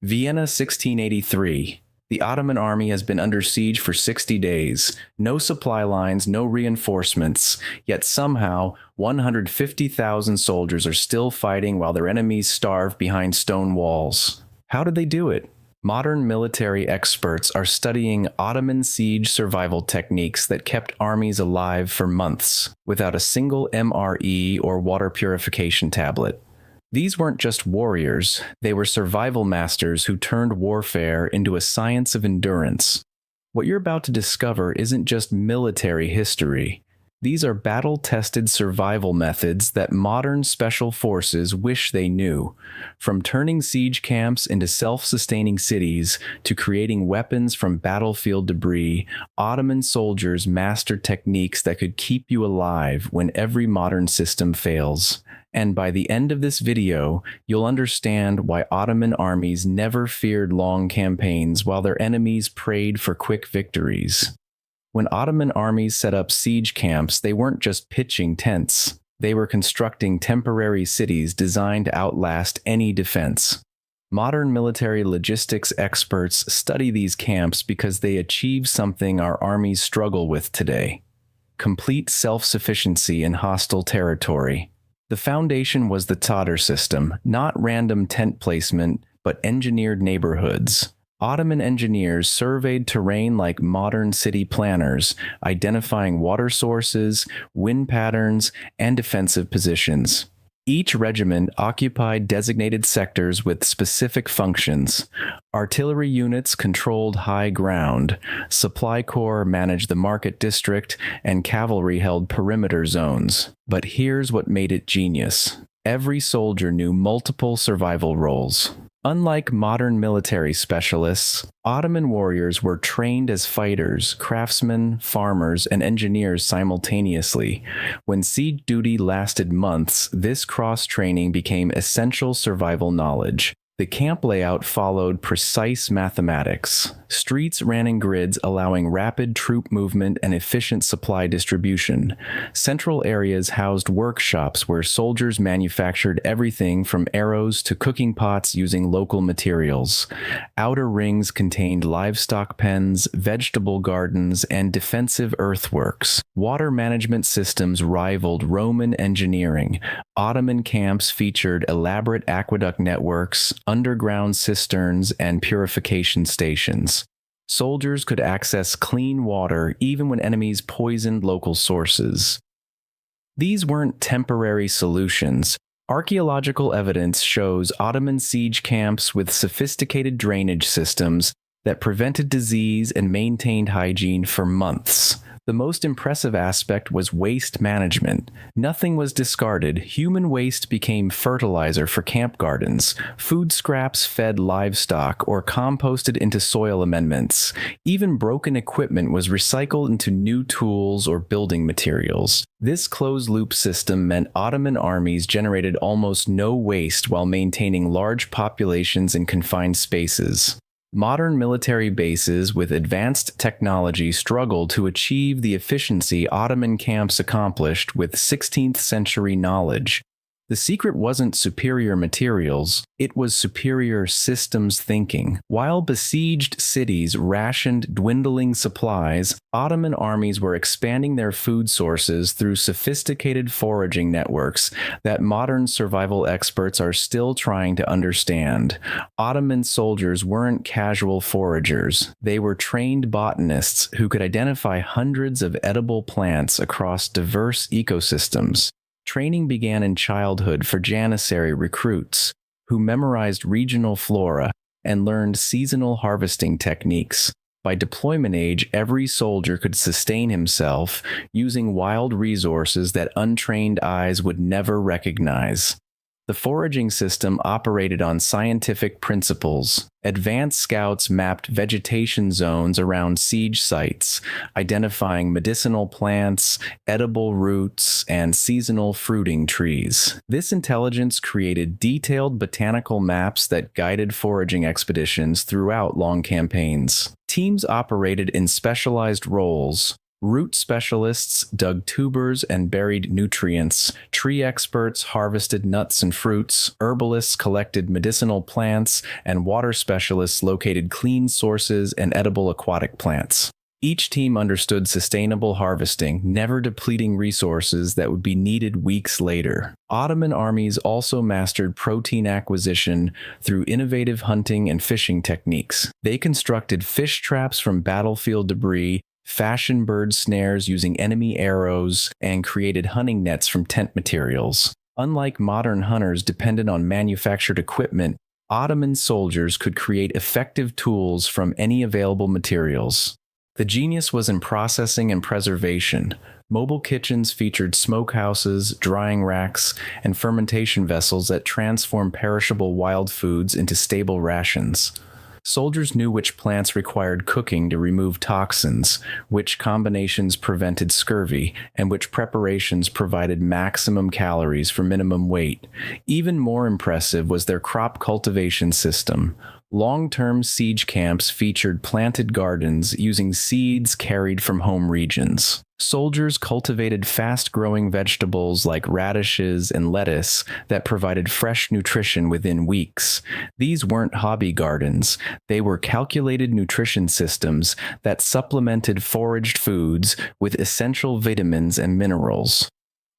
Vienna 1683. The Ottoman army has been under siege for 60 days. No supply lines, no reinforcements. Yet somehow, 150,000 soldiers are still fighting while their enemies starve behind stone walls. How did they do it? Modern military experts are studying Ottoman siege survival techniques that kept armies alive for months, without a single MRE or water purification tablet. These weren't just warriors, they were survival masters who turned warfare into a science of endurance. What you're about to discover isn't just military history. These are battle-tested survival methods that modern special forces wish they knew. From turning siege camps into self-sustaining cities to creating weapons from battlefield debris, Ottoman soldiers mastered techniques that could keep you alive when every modern system fails. And by the end of this video, you'll understand why Ottoman armies never feared long campaigns while their enemies prayed for quick victories. When Ottoman armies set up siege camps, they weren't just pitching tents. They were constructing temporary cities designed to outlast any defense. Modern military logistics experts study these camps because they achieve something our armies struggle with today: complete self-sufficiency in hostile territory. The foundation was the Tatar system, not random tent placement, but engineered neighborhoods. Ottoman engineers surveyed terrain like modern city planners, identifying water sources, wind patterns, and defensive positions. Each regiment occupied designated sectors with specific functions. Artillery units controlled high ground, supply corps managed the market district, and cavalry held perimeter zones. But here's what made it genius. Every soldier knew multiple survival roles. Unlike modern military specialists, Ottoman warriors were trained as fighters, craftsmen, farmers, and engineers simultaneously. When siege duty lasted months, this cross-training became essential survival knowledge. The camp layout followed precise mathematics. Streets ran in grids allowing rapid troop movement and efficient supply distribution. Central areas housed workshops where soldiers manufactured everything from arrows to cooking pots using local materials. Outer rings contained livestock pens, vegetable gardens, and defensive earthworks. Water management systems rivaled Roman engineering. Ottoman camps featured elaborate aqueduct networks, underground cisterns, and purification stations. Soldiers could access clean water even when enemies poisoned local sources. These weren't temporary solutions. Archaeological evidence shows Ottoman siege camps with sophisticated drainage systems that prevented disease and maintained hygiene for months. The most impressive aspect was waste management. Nothing was discarded. Human waste became fertilizer for camp gardens. Food scraps fed livestock or composted into soil amendments. Even broken equipment was recycled into new tools or building materials. This closed-loop system meant Ottoman armies generated almost no waste while maintaining large populations in confined spaces. Modern military bases with advanced technology struggled to achieve the efficiency Ottoman camps accomplished with 16th century knowledge. The secret wasn't superior materials, it was superior systems thinking. While besieged cities rationed dwindling supplies, Ottoman armies were expanding their food sources through sophisticated foraging networks that modern survival experts are still trying to understand. Ottoman soldiers weren't casual foragers. They were trained botanists who could identify hundreds of edible plants across diverse ecosystems. Training began in childhood for Janissary recruits, who memorized regional flora and learned seasonal harvesting techniques. By deployment age, every soldier could sustain himself using wild resources that untrained eyes would never recognize. The foraging system operated on scientific principles. Advanced scouts mapped vegetation zones around siege sites, identifying medicinal plants, edible roots, and seasonal fruiting trees. This intelligence created detailed botanical maps that guided foraging expeditions throughout long campaigns. Teams operated in specialized roles. Root specialists dug tubers and buried nutrients. Tree experts harvested nuts and fruits. Herbalists collected medicinal plants, and water specialists located clean sources and edible aquatic plants. Each team understood sustainable harvesting, never depleting resources that would be needed weeks later. Ottoman armies also mastered protein acquisition through innovative hunting and fishing techniques. They constructed fish traps from battlefield debris, fashioned bird snares using enemy arrows, and created hunting nets from tent materials. Unlike modern hunters dependent on manufactured equipment, Ottoman soldiers could create effective tools from any available materials. The genius was in processing and preservation. Mobile kitchens featured smokehouses, drying racks, and fermentation vessels that transformed perishable wild foods into stable rations. Soldiers knew which plants required cooking to remove toxins, which combinations prevented scurvy, and which preparations provided maximum calories for minimum weight. Even more impressive was their crop cultivation system. Long-term siege camps featured planted gardens using seeds carried from home regions. Soldiers cultivated fast-growing vegetables like radishes and lettuce that provided fresh nutrition within weeks. These weren't hobby gardens. They were calculated nutrition systems that supplemented foraged foods with essential vitamins and minerals.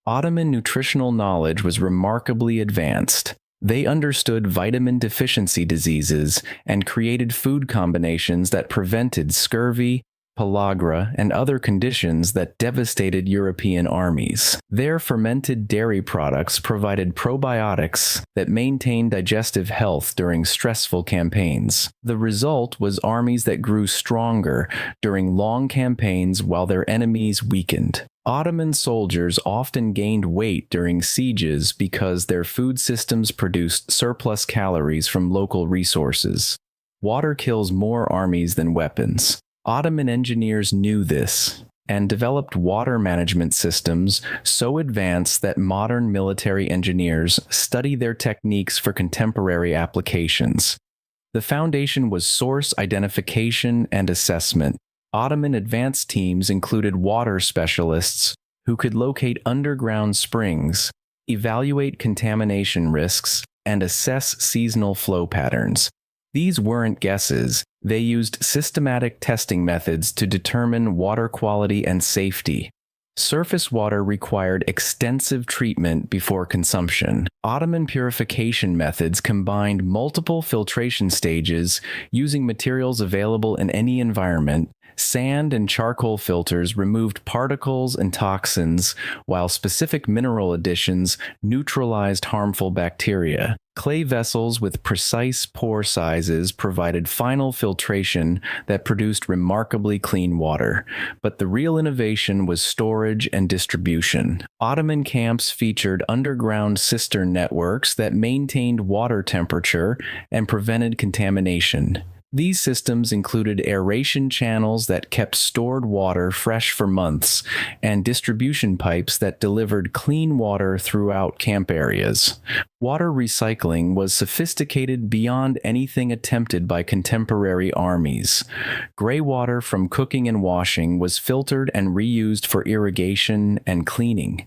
Ottoman nutritional knowledge was remarkably advanced. They understood vitamin deficiency diseases and created food combinations that prevented scurvy, pellagra, and other conditions that devastated European armies. Their fermented dairy products provided probiotics that maintained digestive health during stressful campaigns. The result was armies that grew stronger during long campaigns while their enemies weakened. Ottoman soldiers often gained weight during sieges because their food systems produced surplus calories from local resources. Water kills more armies than weapons. Ottoman engineers knew this and developed water management systems so advanced that modern military engineers study their techniques for contemporary applications. The foundation was source identification and assessment. Ottoman advanced teams included water specialists who could locate underground springs, evaluate contamination risks, and assess seasonal flow patterns. These weren't guesses. They used systematic testing methods to determine water quality and safety. Surface water required extensive treatment before consumption. Ottoman purification methods combined multiple filtration stages using materials available in any environment. Sand and charcoal filters removed particles and toxins, while specific mineral additions neutralized harmful bacteria. Clay vessels with precise pore sizes provided final filtration that produced remarkably clean water. But the real innovation was storage and distribution. Ottoman camps featured underground cistern networks that maintained water temperature and prevented contamination. These systems included aeration channels that kept stored water fresh for months, and distribution pipes that delivered clean water throughout camp areas. Water recycling was sophisticated beyond anything attempted by contemporary armies. Gray water from cooking and washing was filtered and reused for irrigation and cleaning.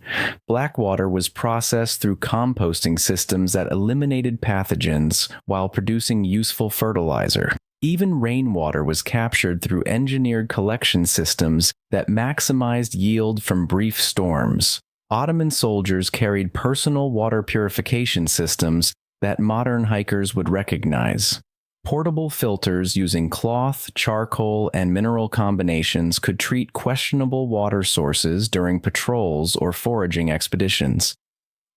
Black water was processed through composting systems that eliminated pathogens while producing useful fertilizer. Even rainwater was captured through engineered collection systems that maximized yield from brief storms. Ottoman soldiers carried personal water purification systems that modern hikers would recognize. Portable filters using cloth, charcoal, and mineral combinations could treat questionable water sources during patrols or foraging expeditions.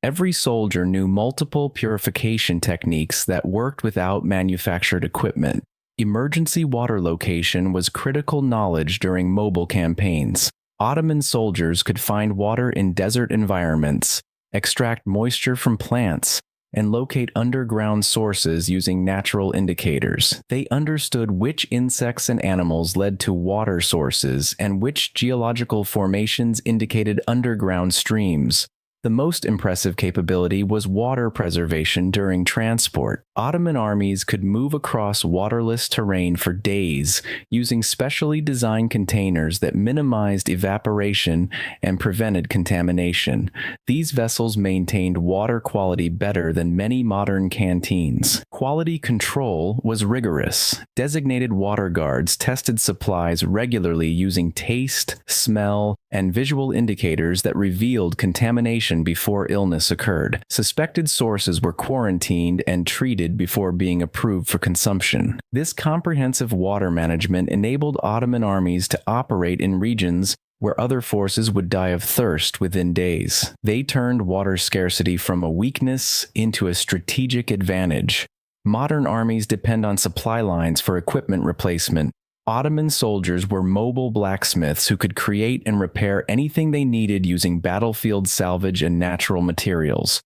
Every soldier knew multiple purification techniques that worked without manufactured equipment. Emergency water location was critical knowledge during mobile campaigns. Ottoman soldiers could find water in desert environments, extract moisture from plants, and locate underground sources using natural indicators. They understood which insects and animals led to water sources and which geological formations indicated underground streams. The most impressive capability was water preservation during transport. Ottoman armies could move across waterless terrain for days using specially designed containers that minimized evaporation and prevented contamination. These vessels maintained water quality better than many modern canteens. Quality control was rigorous. Designated water guards tested supplies regularly using taste, smell, and visual indicators that revealed contamination before illness occurred. Suspected sources were quarantined and treated before being approved for consumption. This comprehensive water management enabled Ottoman armies to operate in regions where other forces would die of thirst within days. They turned water scarcity from a weakness into a strategic advantage. Modern armies depend on supply lines for equipment replacement. Ottoman soldiers were mobile blacksmiths who could create and repair anything they needed using battlefield salvage and natural materials.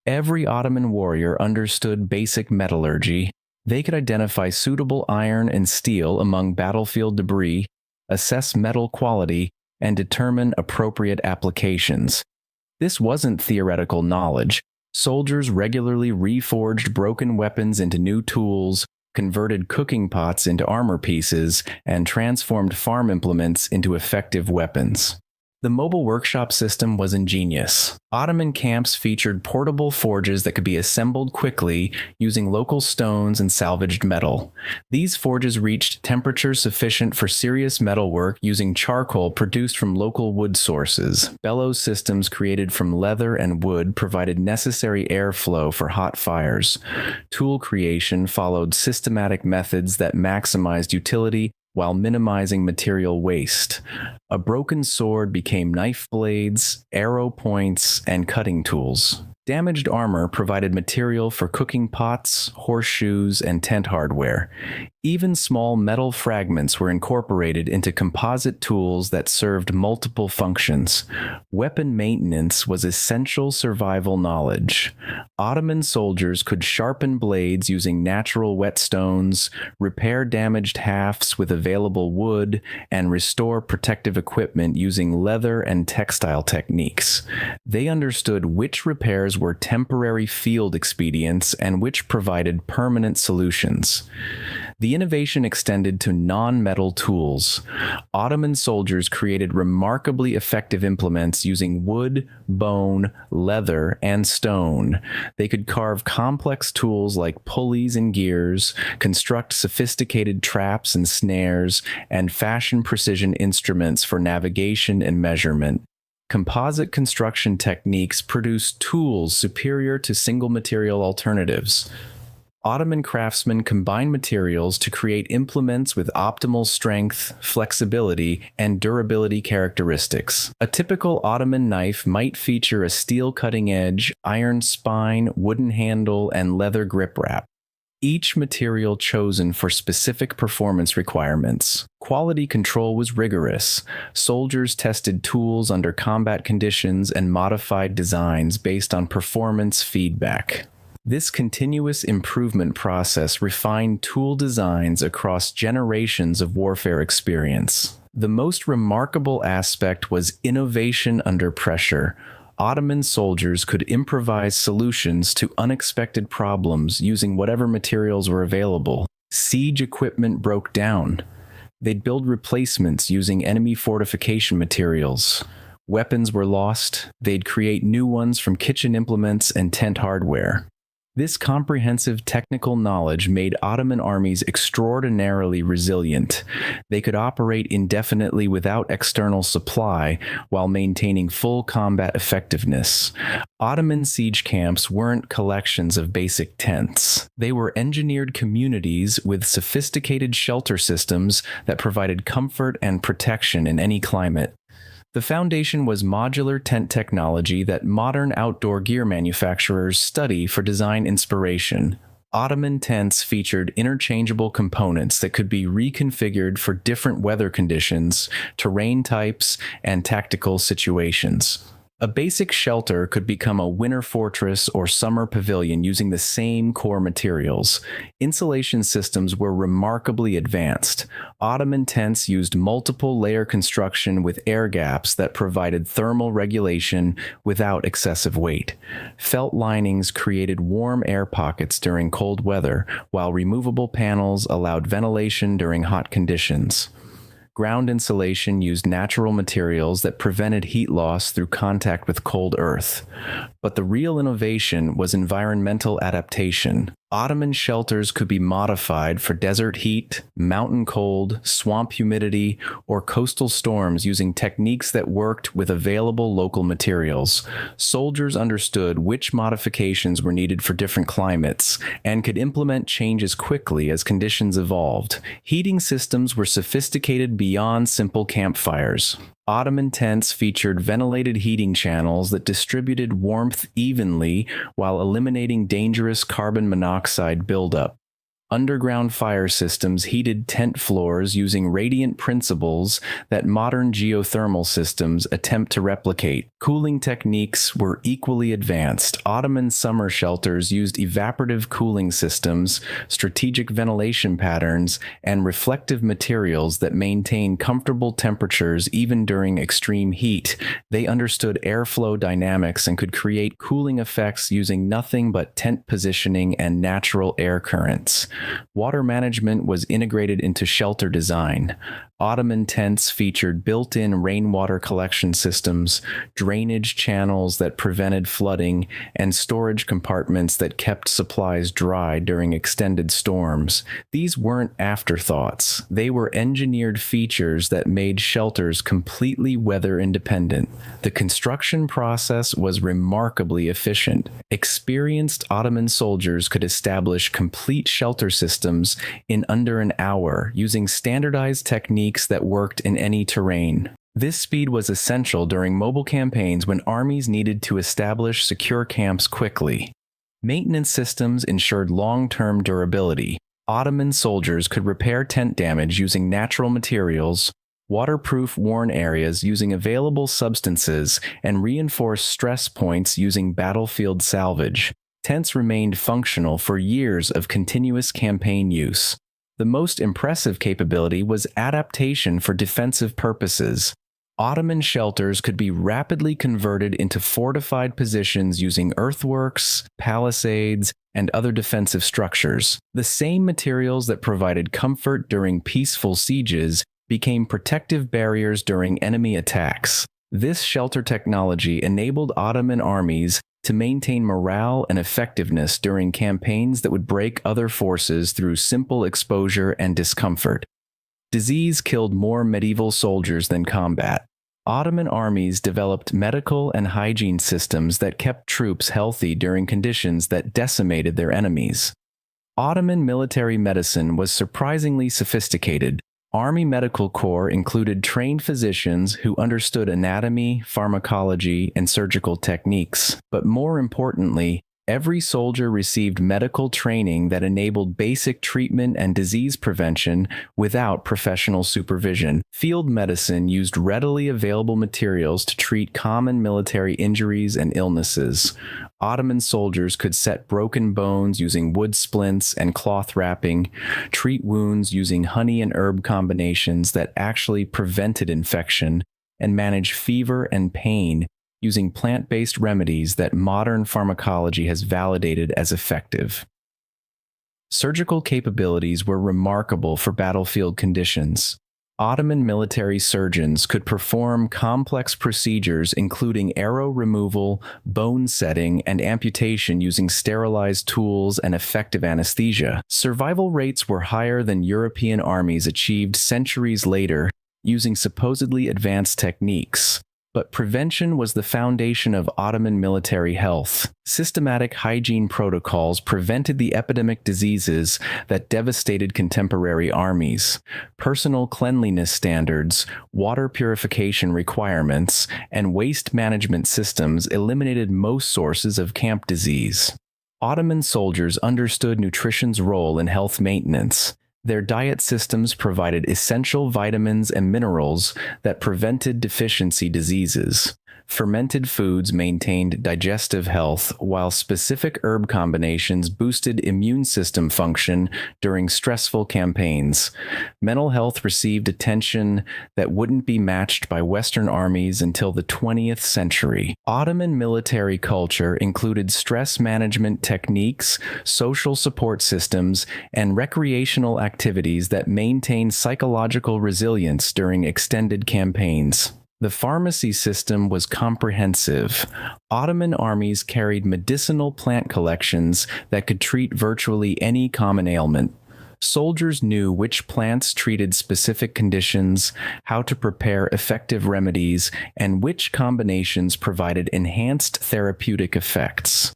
Every Ottoman warrior understood basic metallurgy. They could identify suitable iron and steel among battlefield debris, assess metal quality, and determine appropriate applications. This wasn't theoretical knowledge. Soldiers regularly reforged broken weapons into new tools, converted cooking pots into armor pieces, and transformed farm implements into effective weapons. The mobile workshop system was ingenious. Ottoman camps featured portable forges that could be assembled quickly using local stones and salvaged metal. These forges reached temperatures sufficient for serious metalwork using charcoal produced from local wood sources. Bellows systems created from leather and wood provided necessary airflow for hot fires. Tool creation followed systematic methods that maximized utility while minimizing material waste. A broken sword became knife blades, arrow points, and cutting tools. Damaged armor provided material for cooking pots, horseshoes, and tent hardware. Even small metal fragments were incorporated into composite tools that served multiple functions. Weapon maintenance was essential survival knowledge. Ottoman soldiers could sharpen blades using natural whetstones, repair damaged hafts with available wood, and restore protective equipment using leather and textile techniques. They understood which repairs were temporary field expedients and which provided permanent solutions. The innovation extended to non-metal tools. Ottoman soldiers created remarkably effective implements using wood, bone, leather, and stone. They could carve complex tools like pulleys and gears, construct sophisticated traps and snares, and fashion precision instruments for navigation and measurement. Composite construction techniques produced tools superior to single material alternatives. Ottoman craftsmen combined materials to create implements with optimal strength, flexibility, and durability characteristics. A typical Ottoman knife might feature a steel cutting edge, iron spine, wooden handle, and leather grip wrap. Each material chosen for specific performance requirements. Quality control was rigorous. Soldiers tested tools under combat conditions and modified designs based on performance feedback. This continuous improvement process refined tool designs across generations of warfare experience. The most remarkable aspect was innovation under pressure. Ottoman soldiers could improvise solutions to unexpected problems using whatever materials were available. Siege equipment broke down. They'd build replacements using enemy fortification materials. Weapons were lost. They'd create new ones from kitchen implements and tent hardware. This comprehensive technical knowledge made Ottoman armies extraordinarily resilient. They could operate indefinitely without external supply while maintaining full combat effectiveness. Ottoman siege camps weren't collections of basic tents. They were engineered communities with sophisticated shelter systems that provided comfort and protection in any climate. The foundation was modular tent technology that modern outdoor gear manufacturers study for design inspiration. Ottoman tents featured interchangeable components that could be reconfigured for different weather conditions, terrain types, and tactical situations. A basic shelter could become a winter fortress or summer pavilion using the same core materials. Insulation systems were remarkably advanced. Ottoman tents used multiple layer construction with air gaps that provided thermal regulation without excessive weight. Felt linings created warm air pockets during cold weather, while removable panels allowed ventilation during hot conditions. Ground insulation used natural materials that prevented heat loss through contact with cold earth. But the real innovation was environmental adaptation. Ottoman shelters could be modified for desert heat, mountain cold, swamp humidity, or coastal storms using techniques that worked with available local materials. Soldiers understood which modifications were needed for different climates and could implement changes quickly as conditions evolved. Heating systems were sophisticated beyond simple campfires. Ottoman tents featured ventilated heating channels that distributed warmth evenly while eliminating dangerous carbon monoxide buildup. Underground fire systems heated tent floors using radiant principles that modern geothermal systems attempt to replicate. Cooling techniques were equally advanced. Ottoman summer shelters used evaporative cooling systems, strategic ventilation patterns, and reflective materials that maintain comfortable temperatures even during extreme heat. They understood airflow dynamics and could create cooling effects using nothing but tent positioning and natural air currents. Water management was integrated into shelter design. Ottoman tents featured built-in rainwater collection systems, drainage channels that prevented flooding, and storage compartments that kept supplies dry during extended storms. These weren't afterthoughts. They were engineered features that made shelters completely weather-independent. The construction process was remarkably efficient. Experienced Ottoman soldiers could establish complete shelter systems in under an hour using standardized techniques that worked in any terrain. This speed was essential during mobile campaigns when armies needed to establish secure camps quickly. Maintenance systems ensured long-term durability. Ottoman soldiers could repair tent damage using natural materials, waterproof worn areas using available substances, and reinforce stress points using battlefield salvage. Tents remained functional for years of continuous campaign use. The most impressive capability was adaptation for defensive purposes. Ottoman shelters could be rapidly converted into fortified positions using earthworks, palisades, and other defensive structures. The same materials that provided comfort during peaceful sieges became protective barriers during enemy attacks. This shelter technology enabled Ottoman armies to maintain morale and effectiveness during campaigns that would break other forces through simple exposure and discomfort. Disease killed more medieval soldiers than combat. Ottoman armies developed medical and hygiene systems that kept troops healthy during conditions that decimated their enemies. Ottoman military medicine was surprisingly sophisticated. Army Medical Corps included trained physicians who understood anatomy, pharmacology, and surgical techniques. But more importantly, every soldier received medical training that enabled basic treatment and disease prevention without professional supervision. Field medicine used readily available materials to treat common military injuries and illnesses. Ottoman soldiers could set broken bones using wood splints and cloth wrapping, treat wounds using honey and herb combinations that actually prevented infection, and manage fever and pain using plant-based remedies that modern pharmacology has validated as effective. Surgical capabilities were remarkable for battlefield conditions. Ottoman military surgeons could perform complex procedures including arrow removal, bone setting, and amputation using sterilized tools and effective anesthesia. Survival rates were higher than European armies achieved centuries later using supposedly advanced techniques. But prevention was the foundation of Ottoman military health. Systematic hygiene protocols prevented the epidemic diseases that devastated contemporary armies. Personal cleanliness standards, water purification requirements, and waste management systems eliminated most sources of camp disease. Ottoman soldiers understood nutrition's role in health maintenance. Their diet systems provided essential vitamins and minerals that prevented deficiency diseases. fermented foods maintained digestive health, while specific herb combinations boosted immune system function during stressful campaigns. Mental health received attention that wouldn't be matched by Western armies until the 20th century. Ottoman military culture included stress management techniques, social support systems, and recreational activities that maintained psychological resilience during extended campaigns. The pharmacy system was comprehensive. Ottoman armies carried medicinal plant collections that could treat virtually any common ailment. Soldiers knew which plants treated specific conditions, how to prepare effective remedies, and which combinations provided enhanced therapeutic effects.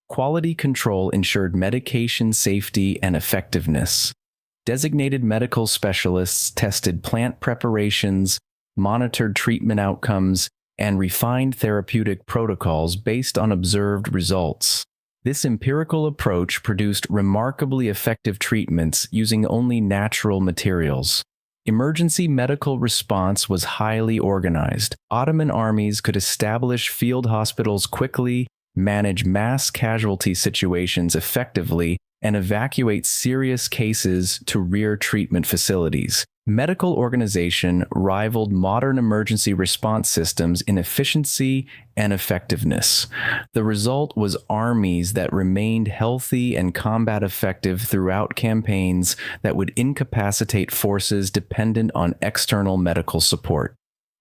Quality control ensured medication safety and effectiveness. Designated medical specialists tested plant preparations, monitored treatment outcomes, and refined therapeutic protocols based on observed results. This empirical approach produced remarkably effective treatments using only natural materials. Emergency medical response was highly organized. Ottoman armies could establish field hospitals quickly, manage mass casualty situations effectively, and evacuate serious cases to rear treatment facilities. Medical organization rivaled modern emergency response systems in efficiency and effectiveness. The result was armies that remained healthy and combat effective throughout campaigns that would incapacitate forces dependent on external medical support.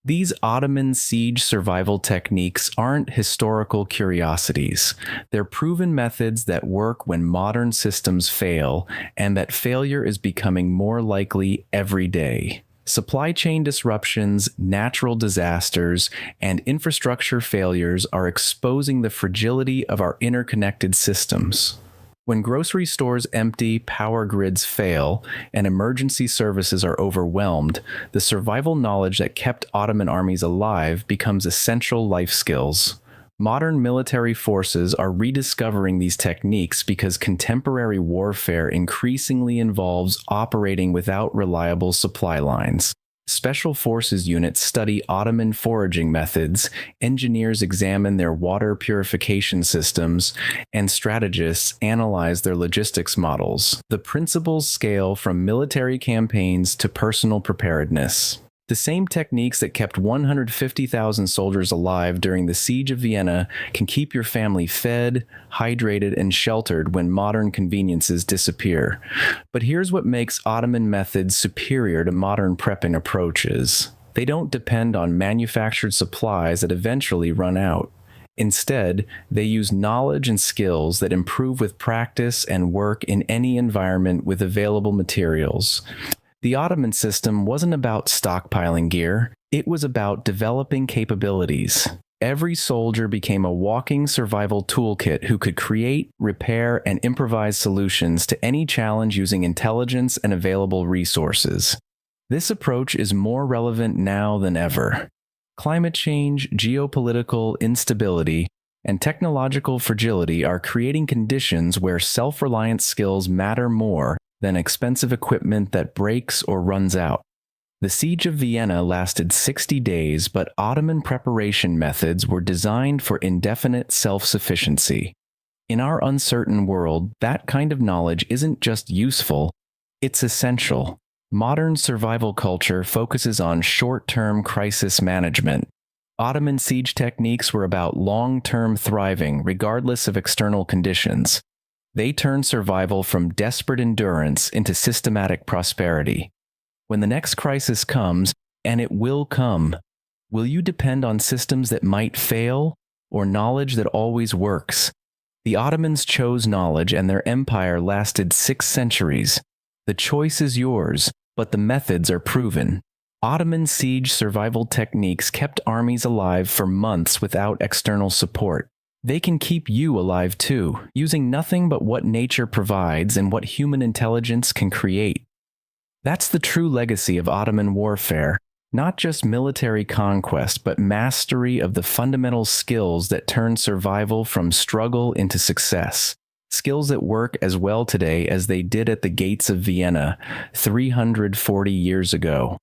These Ottoman siege survival techniques aren't historical curiosities. They're proven methods that work when modern systems fail, and that failure is becoming more likely every day. Supply chain disruptions, natural disasters, and infrastructure failures are exposing the fragility of our interconnected systems. When grocery stores empty, power grids fail, and emergency services are overwhelmed, the survival knowledge that kept Ottoman armies alive becomes essential life skills. Modern military forces are rediscovering these techniques because contemporary warfare increasingly involves operating without reliable supply lines. Special forces units study Ottoman foraging methods, engineers examine their water purification systems, and strategists analyze their logistics models. The principles scale from military campaigns to personal preparedness. The same techniques that kept 150,000 soldiers alive during the Siege of Vienna can keep your family fed, hydrated, and sheltered when modern conveniences disappear. But here's what makes Ottoman methods superior to modern prepping approaches. They don't depend on manufactured supplies that eventually run out. Instead, they use knowledge and skills that improve with practice and work in any environment with available materials. The Ottoman system wasn't about stockpiling gear, it was about developing capabilities. Every soldier became a walking survival toolkit who could create, repair, and improvise solutions to any challenge using intelligence and available resources. This approach is more relevant now than ever. Climate change, geopolitical instability, and technological fragility are creating conditions where self-reliant skills matter more than expensive equipment that breaks or runs out. The Siege of Vienna lasted 60 days, but Ottoman preparation methods were designed for indefinite self-sufficiency. In our uncertain world, that kind of knowledge isn't just useful, it's essential. Modern survival culture focuses on short-term crisis management. Ottoman siege techniques were about long-term thriving, regardless of external conditions. They turned survival from desperate endurance into systematic prosperity. When the next crisis comes, and it will come, will you depend on systems that might fail, or knowledge that always works? The Ottomans chose knowledge, and their empire lasted 6 centuries. The choice is yours, but the methods are proven. Ottoman siege survival techniques kept armies alive for months without external support. They can keep you alive too, using nothing but what nature provides and what human intelligence can create. That's the true legacy of Ottoman warfare, not just military conquest, but mastery of the fundamental skills that turn survival from struggle into success. Skills that work as well today as they did at the gates of Vienna 340 years ago.